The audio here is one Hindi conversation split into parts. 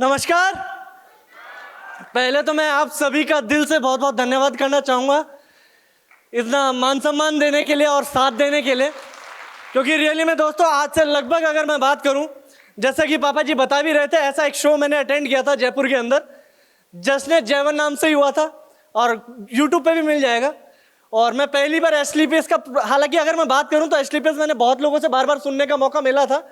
नमस्कार। पहले तो मैं आप सभी का दिल से बहुत बहुत धन्यवाद करना चाहूँगा इतना मान सम्मान देने के लिए और साथ देने के लिए, क्योंकि रियली में दोस्तों आज से लगभग अगर मैं बात करूँ, जैसा कि पापा जी बता भी रहे थे, ऐसा एक शो मैंने अटेंड किया था जयपुर के अंदर, जश्न जयवन नाम से ही हुआ था और यूट्यूब पे भी मिल जाएगा। और मैं पहली बार एसलीपीएस का, हालांकि अगर मैं बात करूँ तो एसलीपीएस मैंने बहुत लोगों से बार बार सुनने का मौका मिला था,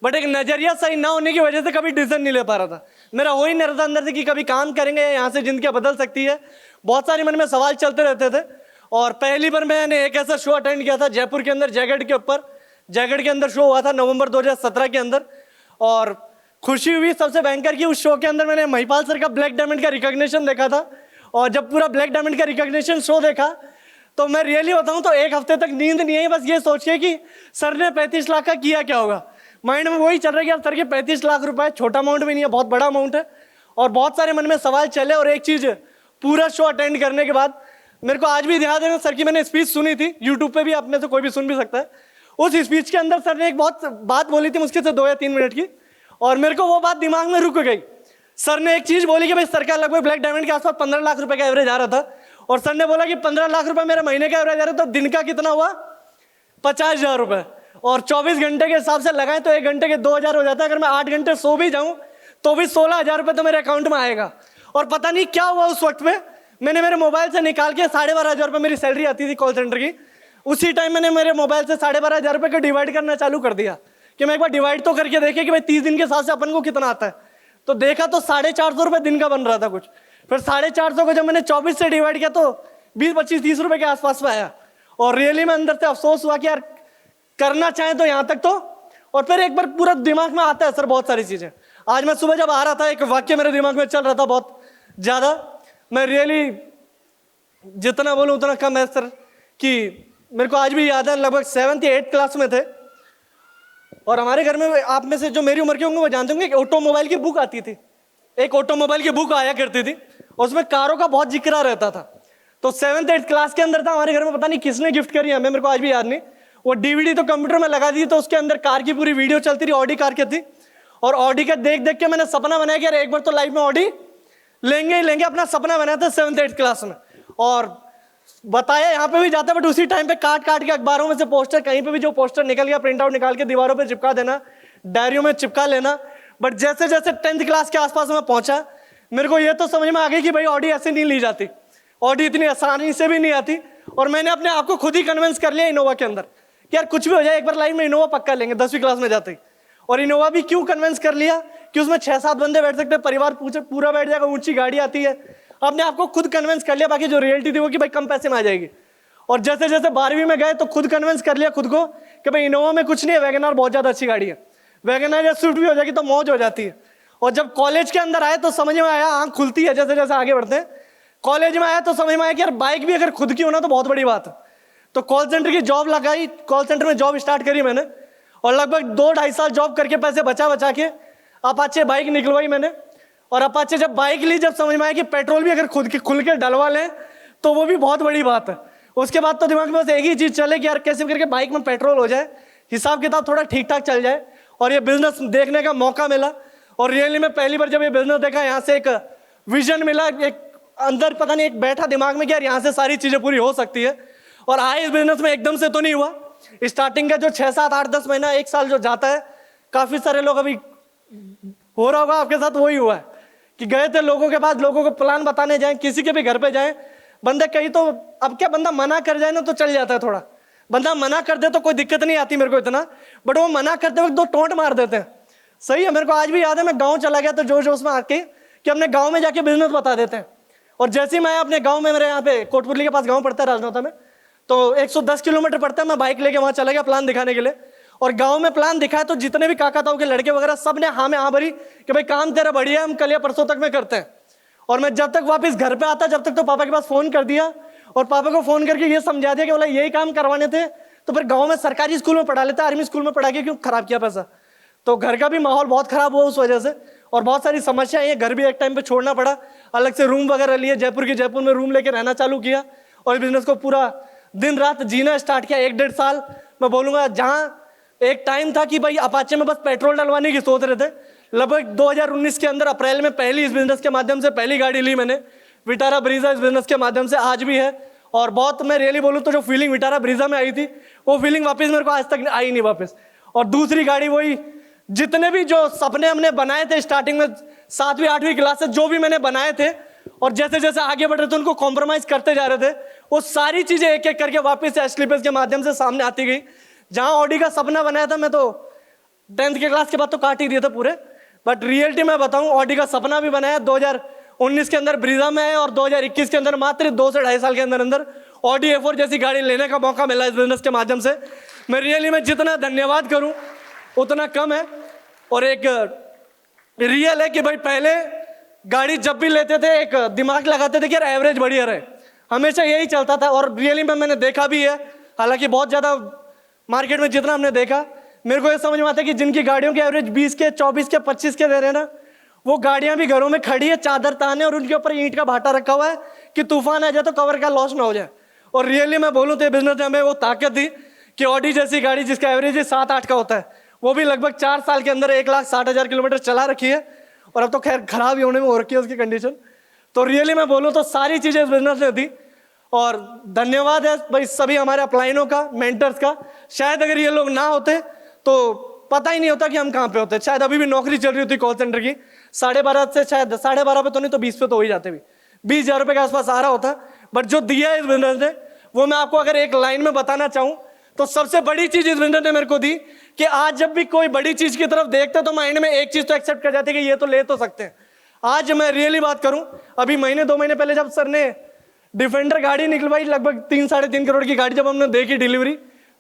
बट एक नज़रिया सही ना होने की वजह से कभी डिसीजन नहीं ले पा रहा था। मेरा हो ही नहीं रहा था अंदर से कि कभी काम करेंगे, यहाँ से जिंदगी बदल सकती है। बहुत सारे मन में सवाल चलते रहते थे और पहली बार मैंने एक ऐसा शो अटेंड किया था जयपुर के अंदर, जयगढ़ के ऊपर, जयगढ़ के अंदर शो हुआ था नवंबर 2017 के अंदर। और खुशी हुई सबसे भयंकर की उस शो के अंदर मैंने महिपाल सर का ब्लैक डायमंड का रिकॉग्निशन देखा था। और जब पूरा ब्लैक डायमंड का रिकॉग्निशन शो देखा तो मैं रियली बताऊं तो एक हफ्ते तक नींद नहीं आई, बस ये सोच के कि सर ने 35 लाख का किया क्या होगा। माइंड में वही चल रहा है कि यार सर के 35 लाख रुपए छोटा अमाउंट भी नहीं है, बहुत बड़ा अमाउंट है। और बहुत सारे मन में सवाल चले और एक चीज़, पूरा शो अटेंड करने के बाद मेरे को आज भी ध्यान है, सर की मैंने स्पीच सुनी थी यूट्यूब पे भी, आप में से कोई भी सुन भी सकता है। उस स्पीच के अंदर सर ने एक बहुत बात बोली थी मुश्किल से 2 या 3 मिनट की, और मेरे को वो बात दिमाग में रुक गई। सर ने एक चीज़ बोली कि भाई सर का लगभग ब्लैक डायमंड के आसपास 15 लाख रुपए का एवरेज आ रहा था, और सर ने बोला कि 15 लाख रुपए मेरे महीने का एवरेज आ रहा था, तो दिन का कितना हुआ 50,000 रुपए, और 24 घंटे के हिसाब से लगाएं तो 1 घंटे के 2,000 हो जाता है। अगर मैं 8 घंटे सो भी जाऊं तो भी 16,000 रुपए तो मेरे अकाउंट में आएगा। और पता नहीं क्या हुआ उस वक्त में, मैंने मेरे मोबाइल से निकाल के 12,500 रुपये मेरी सैलरी आती थी कॉल सेंटर की, उसी टाइम मैंने मेरे मोबाइल से 12,500 रुपये को डिवाइड करना चालू कर दिया कि मैं एक बार डिवाइड तो करके देखे कि भाई 30 दिन के हिसाब से अपन को कितना आता है। तो देखा तो 450 रुपये दिन का बन रहा था कुछ। फिर 450 को जब मैंने 24 से डिवाइड किया तो 20, 25, 30 रुपये के आसपास में आया। और रियली में अंदर से अफसोस हुआ कि यार करना चाहें तो यहाँ तक तो, और फिर एक बार पूरा दिमाग में आता है सर बहुत सारी चीज़ें। आज मैं सुबह जब आ रहा था एक वाक्य मेरे दिमाग में चल रहा था बहुत ज़्यादा, मैं रियली जितना बोलूँ उतना कम है सर, कि मेरे को आज भी याद है लगभग 7th या 8th क्लास में थे, और हमारे घर में आप में से जो मेरी उम्र के होंगे वो जानते होंगे कि ऑटोमोबाइल की बुक आती थी, एक ऑटोमोबाइल की बुक आया करती थी, उसमें कारों का बहुत जिक्र रहता था। तो 7th 8th क्लास के अंदर था हमारे घर में, पता नहीं किसने गिफ्ट करी हमें, मेरे को आज भी याद नहीं। वो डीवीडी तो कंप्यूटर में लगा दी, तो उसके अंदर कार की पूरी वीडियो चलती थी, ऑडी कार की थी। और ऑडी का देख देख के मैंने सपना बनाया कि यार एक बार तो लाइफ में ऑडी लेंगे ही लेंगे, अपना सपना बनाया था 7th 8th क्लास में। और बताया यहाँ पे भी जाता, बट उसी टाइम पे काट काट के अखबारों में से पोस्टर, कहीं पे भी जो पोस्टर निकल गया प्रिंट आउट निकाल के दीवारों पे चिपका देना, डायरियों में चिपका लेना। बट जैसे जैसे 10th क्लास के आसपास में पहुंचा, मेरे को ये तो समझ में आ गई कि भाई ऑडी ऐसे नहीं ली जाती, ऑडी इतनी आसानी से भी नहीं आती। और मैंने अपने आप को खुद ही कन्विंस कर लिया इनोवा के अंदर कि यार कुछ भी हो जाए एक बार लाइफ में इनोवा पक्का लेंगे, 10वीं क्लास में जाते ही। और इनोवा भी क्यों कन्विंस कर लिया कि उसमें 6-7 बंदे बैठ सकते हैं, परिवार पूरा बैठ जाएगा, ऊंची गाड़ी आती है, अपने आप को खुद कन्विंस कर लिया। बाकी जो रियलिटी थी वो कि भाई कम पैसे में आ जाएगी। और जैसे जैसे 12वीं में गए तो खुद कन्विंस कर लिया खुद को कि भाई इनोवा में कुछ नहीं है, वैगन आर बहुत ज़्यादा अच्छी गाड़ी है, वैगन आर या स्विफ्ट भी हो जाएगी तो मौज हो जाती है। और जब कॉलेज के अंदर आए तो समझ में आया, आँख खुलती है जैसे जैसे आगे बढ़ते हैं। कॉलेज में आया तो समझ में आया कि यार बाइक भी अगर खुद की होना तो बहुत बड़ी बात है। तो कॉल सेंटर की जॉब लगाई, कॉल सेंटर में जॉब स्टार्ट करी मैंने, और लगभग 2-2.5 साल जॉब करके पैसे बचा बचा के अपाचे बाइक निकलवाई मैंने। और अपाचे जब बाइक ली, जब समझ में आया कि पेट्रोल भी अगर खुद की खुल के डलवा लें तो वो भी बहुत बड़ी बात है। उसके बाद तो दिमाग में बस एक ही चीज़ चले कि यार कैसे करके बाइक में पेट्रोल हो जाए, हिसाब किताब थोड़ा ठीक ठाक चल जाए। और ये बिजनेस देखने का मौका मिला, और रियली में पहली बार जब ये बिजनेस देखा, यहाँ से एक विजन मिला, एक अंदर पता नहीं एक बैठा दिमाग में कि यार यहाँ से सारी चीज़ें पूरी हो सकती है। और आए इस बिजनेस में एकदम से तो नहीं हुआ, स्टार्टिंग का जो 6-7-8-10 महीना 1 साल जो जाता है, काफ़ी सारे लोग अभी हो रहा होगा आपके साथ वही हुआ है कि गए थे लोगों के पास, लोगों को प्लान बताने जाएं, किसी के भी घर पे जाएं, बंदे कहीं तो अब क्या बंदा मना कर जाए ना तो चल जाता है, थोड़ा बंदा मना कर दे तो कोई दिक्कत नहीं आती मेरे को इतना, बट वो मना करते वक्त 2 टोंट मार देते हैं। सही है, मेरे को आज भी याद है, मैं गाँव चला गया तो जोश जोश में आके कि अपने गाँव में जाके बिजनेस बता देते हैं। और जैसे ही मैं अपने गाँव में, मेरे यहाँ पे कोटपुरली के पास गाँव पड़ता है राजनौता में, तो 110 किलोमीटर पड़ता है, मैं बाइक लेके वहाँ चला गया प्लान दिखाने के लिए। और गांव में प्लान दिखाया तो जितने भी काका ताऊ के लड़के वगैरह सब ने हाँ में हाँ भरी कि भाई काम तेरा बढ़िया, हम कल या परसों तक में करते हैं। और मैं जब तक वापस घर पे आता, जब तक तो पापा के पास फ़ोन कर दिया, और पापा को फ़ोन करके ये समझा दिया कि बोला यही काम करवाने थे तो फिर गाँव में सरकारी स्कूल में पढ़ा लेते, आर्मी स्कूल में पढ़ा के क्यों खराब किया पैसा। तो घर का भी माहौल बहुत ख़राब हुआ उस वजह से, और बहुत सारी समस्याएं, घर भी एक टाइम पे छोड़ना पड़ा, अलग से रूम वगैरह लिए, जयपुर में रूम लेके रहना चालू किया, और बिजनेस को पूरा दिन रात जीना स्टार्ट किया। 1-1.5 साल मैं बोलूँगा, जहाँ एक टाइम था कि भाई अपाचे में बस पेट्रोल डलवाने की सोच रहे थे, लगभग 2019 के अंदर अप्रैल में पहली इस बिजनेस के माध्यम से पहली गाड़ी ली मैंने, विटारा ब्रीजा, इस बिजनेस के माध्यम से आज भी है। और बहुत मैं रियली बोलूँ तो जो फीलिंग विटारा ब्रीजा में आई थी वो फीलिंग वापस मेरे को आज तक आई नहीं वापस। और दूसरी गाड़ी वही, जितने भी जो सपने हमने बनाए थे स्टार्टिंग में 7वीं 8वीं क्लास से, जो भी मैंने बनाए थे और जैसे जैसे आगे बढ़ रहे थे उनको कॉम्प्रोमाइज करते जा रहे थे, वो सारी चीजें एक एक करके वापस से एस्क्लिपेस के माध्यम से सामने आती गई। जहां ऑडी का सपना बनाया था मैं तो 10th के क्लास के बाद तो काट ही दिए थे पूरे, बट रियलिटी में बताऊं ऑडी का सपना भी बनाया 2019 के अंदर ब्रीजा में है, और 2021 के अंदर मात्र 2 से 2.5 साल के अंदर अंदर ऑडी A4 जैसी गाड़ी लेने का मौका मिला इस बिजनेस के माध्यम से। मैं रियली में जितना धन्यवाद करूं उतना कम है। और एक रियल है कि भाई पहले गाड़ी जब भी लेते थे एक दिमाग लगाते थे कि यार एवरेज बढ़िया रहे, हमेशा यही चलता था। और रियली में मैंने देखा भी है, हालांकि बहुत ज़्यादा मार्केट में जितना हमने देखा, मेरे को ये समझ में आता है कि जिनकी गाड़ियों के एवरेज 20 के 24 के 25 के दे रहे हैं ना, वो गाड़ियां भी घरों में खड़ी है, चादर ताने और उनके ऊपर ईंट का भाटा रखा हुआ है कि तूफान आ जाए तो कवर का लॉस ना हो जाए। और रियली मैं बोलूँ तो बिजनेस ने हमें वो ताकत दी कि ऑडी जैसी गाड़ी जिसका एवरेज 7-8 का होता है, वो भी लगभग 4 साल के अंदर 1,60,000 किलोमीटर चला रखी है, और अब तो खैर खराब ही होने में हो रखी है उसकी कंडीशन। तो रियली मैं बोलूँ तो सारी चीज़ें इस बिजनेस ने दी। और धन्यवाद है भाई सभी हमारे अपलाइनों का, मेंटर्स का। शायद अगर ये लोग ना होते तो पता ही नहीं होता कि हम कहाँ पे होते। शायद अभी भी नौकरी चल रही होती कॉल सेंटर की, 12:30 से शायद 12:30 पे तो नहीं तो 20 पे तो हो ही जाते भी, 20,000 रुपये के आसपास आ रहा होता। बट जो दिया है इस बिजनेस ने, वो मैं आपको अगर एक लाइन में बताना चाहूँ तो सबसे बड़ी चीज इस बिजनेस ने मेरे को दी कि आज जब भी कोई बड़ी चीज की तरफ देखते तो माइंड में एक चीज तो एक्सेप्ट कर जाते कि ये तो ले तो सकते हैं। आज मैं रियली बात करूं, अभी 1-2 महीने पहले जब सर ने डिफेंडर गाड़ी निकलवाई, लगभग 3-3.5 करोड़ की गाड़ी जब हमने देखी डिलीवरी,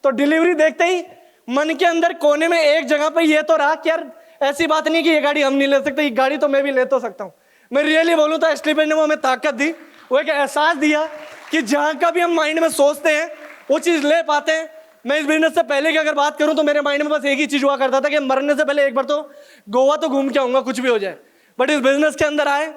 तो डिलीवरी देखते ही मन के अंदर कोने में एक जगह पे ये तो रहा कि यार ऐसी बात नहीं कि ये गाड़ी हम नहीं ले सकते, ये गाड़ी तो मैं भी ले तो सकता हूँ। मैं रियली बोलूँ तो एस्क्लिपेस ने वो हमें ताकत दी, वो एक एहसास दिया कि जहाँ का भी हम माइंड में सोचते हैं वो चीज़ ले पाते हैं। मैं इस बिजनेस से पहले की अगर बात करूं तो मेरे माइंड में बस एक ही चीज हुआ करता था कि मरने से पहले एक बार तो गोवा तो घूम के आऊंगा, कुछ भी हो जाए। बट इस बिजनेस के अंदर आए,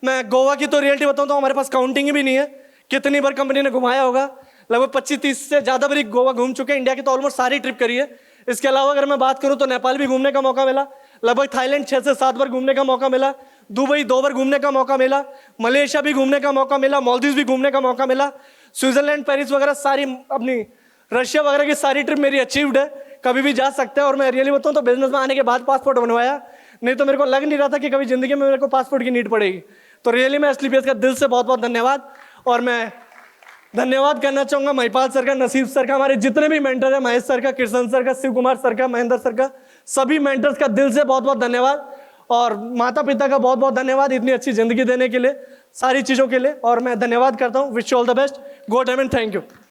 मैं गोवा की तो रियलिटी बताऊं तो हमारे पास काउंटिंग भी नहीं है कितनी बार कंपनी ने घुमाया होगा। लगभग 25-30 से ज़्यादा बारी गोवा घूम चुके हैं, इंडिया की तो ऑलमोस्ट सारी ट्रिप करी है। इसके अलावा अगर मैं बात करूं तो नेपाल भी घूमने का मौका मिला, लगभग थाईलैंड 6 से 7 बार घूमने का मौका मिला, दुबई 2 बार घूमने का मौका मिला, मलेशिया भी घूमने का मौका मिला, मालदीव भी घूमने का मौका मिला, स्विट्जरलैंड, पेरिस वगैरह सारी, अपनी रशिया वगैरह की सारी ट्रिप मेरी अचीव्ड है, कभी भी जा सकते हैं। और मैं रियली बताऊँ तो बिजनेस में आने के बाद पासपोर्ट बनवाया, नहीं तो मेरे को लग नहीं रहा था कि कभी जिंदगी में मेरे को पासपोर्ट की नीड पड़ेगी। तो रियली मैं एस्क्लिपेस का दिल से बहुत बहुत धन्यवाद। और मैं धन्यवाद करना चाहूँगा महिपाल सर का, नसीब सर का, हमारे जितने भी मेंटर हैं, महेश सर का, कृष्ण सर का, शिव कुमार सर का, महेंद्र सर का, सभी मेंटर्स का दिल से बहुत बहुत धन्यवाद। और माता पिता का बहुत बहुत धन्यवाद इतनी अच्छी जिंदगी देने के लिए, सारी चीज़ों के लिए। और मैं धन्यवाद करता हूँ। Wish you all the best, go time and thank you.